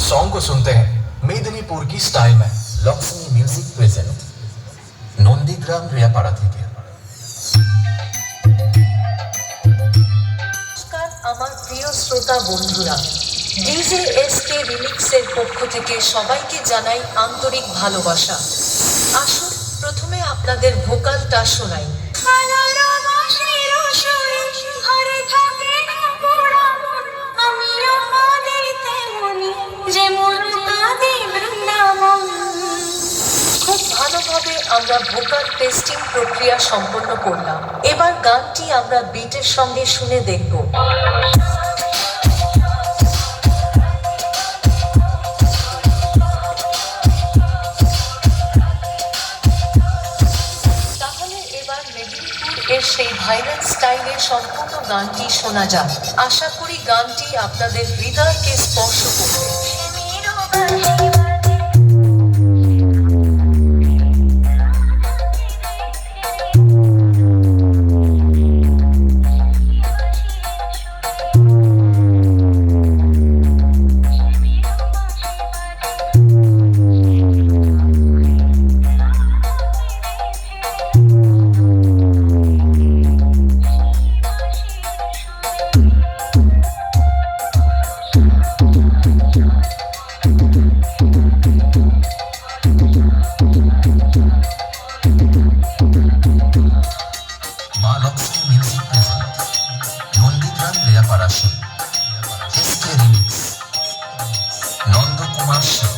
Song को सुनते हैं मेदिनीपुर की स्टाइल में। লক্ষ্মী মিউজিক প্রেজেন্ট নন্দীগ্রাম রেয়াপাড়া থেকে। নমস্কার আমার প্রিয় শ্রোতা বন্ধুরা, ডিজে এসকে রিমিক্সের পক্ষ থেকে সবাইকে জানাই আন্তরিক ভালোবাসা। আসুন প্রথমে আপনাদের ভোকালটা শোনাই। খুব ভালোভাবে আমরা ভোকাল টেস্টিং প্রক্রিয়া সম্পন্ন করলাম। এবার গানটি আমরা বিটের সঙ্গে শুনে দেখব। তাহলে এবার মেদিনীপুর এর সেই ভাইরাল স্টাইলের সম্পূর্ণ গানটি শোনা যাক। আশা করি গানটি আপনাদের হৃদয়কে স্পর্শ করবে। মা Lakshmi music present Nandigram Reyapara SK remix Nandakumar Singh.